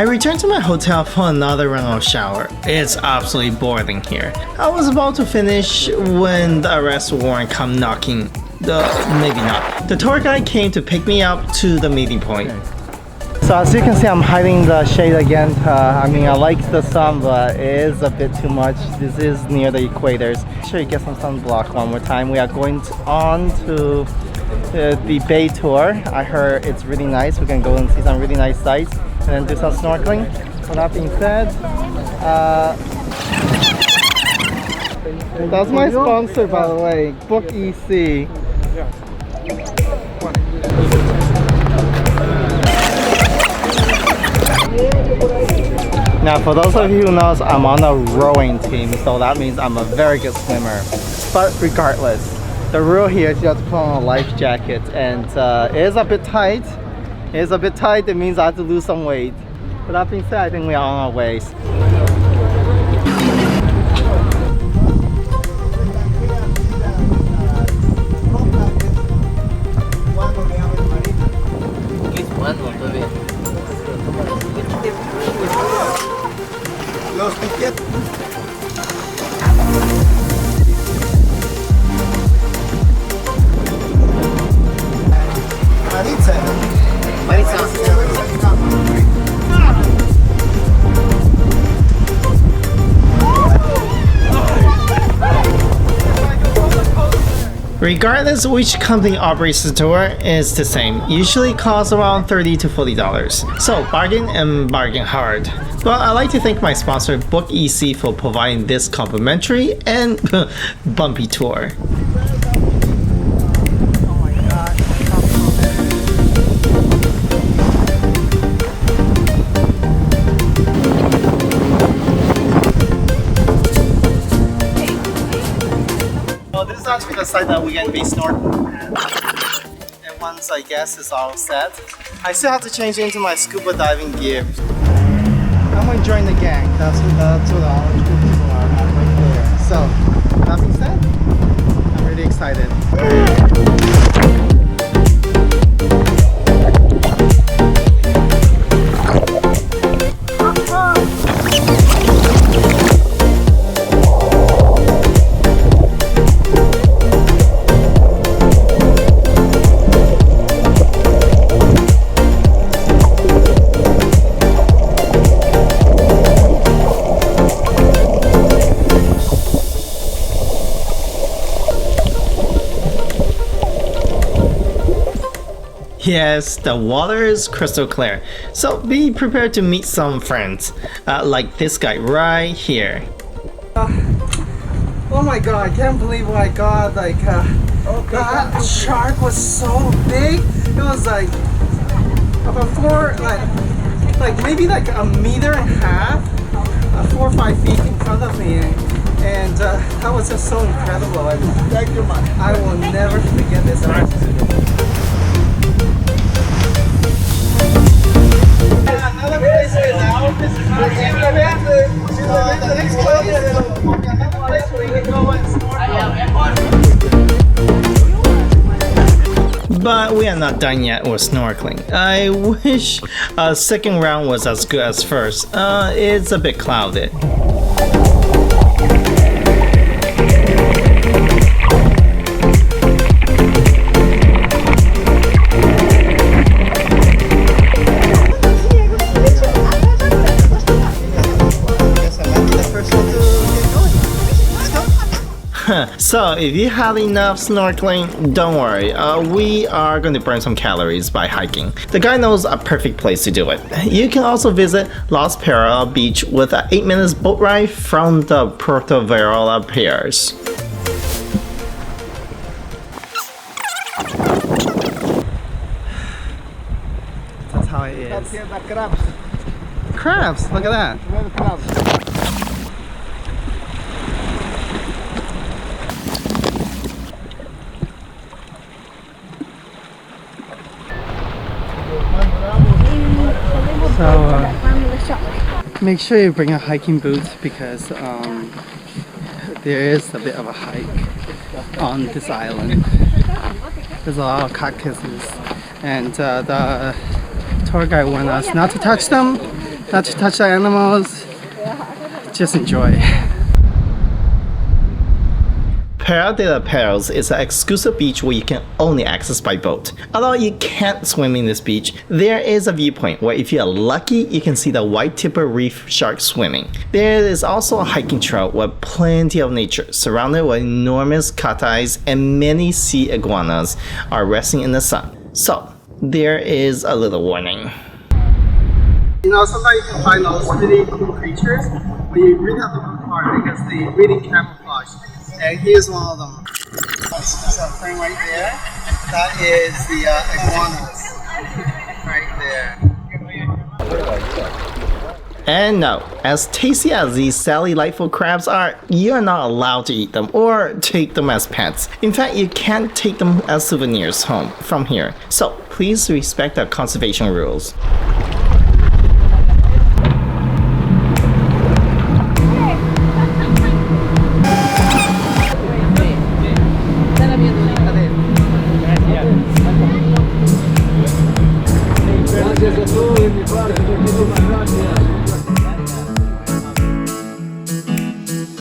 I returned to my hotel for another round of shower. It's absolutely boiling here. I was about to finish when the arrest warrant come knocking. Maybe not. The tour guide came to pick me up to the meeting point. So as you can see, I'm hiding in the shade again. I mean, I like the sun, but it is a bit too much. This is near the equators. Make sure you get some sunblock one more time. We are going on to the bay tour. I heard it's really nice. We can go and see some really nice sights and then do some snorkeling. So that being said, that's my sponsor, by the way, Book EC. Now for those of you who knows, I'm on a rowing team, so that means I'm a very good swimmer. But regardless, the rule here is you have to put on a life jacket, and it is a bit tight. It means I have to lose some weight. But that being said, I think we are on our ways. Los tickets. Regardless which company operates the tour, it's the same. Usually costs around $30 to $40. So bargain and bargain hard. But I like to thank my sponsor Book EC for providing this complimentary and bumpy tour. This is actually the site that we're going to be snorkeling at. And once I guess it's all set, I still have to change into my scuba diving gear. I'm going to join the gang. That's what all the people are right there. So, that being said, I'm really excited. Yes, the water is crystal clear, so be prepared to meet some friends, like this guy right here. Oh my god, I can't believe what I got. Like, that shark was so big. It was like about maybe like a meter and a half, 4 or 5 feet in front of me. And that was just so incredible. I will never forget this. But we are not done yet with snorkeling. I wish second round was as good as first. It's a bit clouded. So if you had enough snorkeling, don't worry, we are going to burn some calories by hiking. The guy knows a perfect place to do it. You can also visit Los Perros beach with an 8 minutes boat ride from the Puerto Vallarta piers. That's how it is. Crabs, look at that. So make sure you bring a hiking boot because there is a bit of a hike on this island. There's a lot of cactuses, and the tour guide warned us not to touch them not to touch the animals, just enjoy. Playa de Perros is an exclusive beach where you can only access by boat. Although you can't swim in this beach, there is a viewpoint where if you are lucky, you can see the white tipper reef shark swimming. There is also a hiking trail with plenty of nature, surrounded with enormous cacti and many sea iguanas are resting in the sun. So, there is a little warning. You know, sometimes you can find those really cool creatures, but you really have to look hard because they really camouflage. And here's one of them. There's a thing right there. That is the iguanas. Right there. And no, as tasty as these delightful crabs are, you're not allowed to eat them or take them as pets. In fact, you can't take them as souvenirs home from here. So please respect the conservation rules.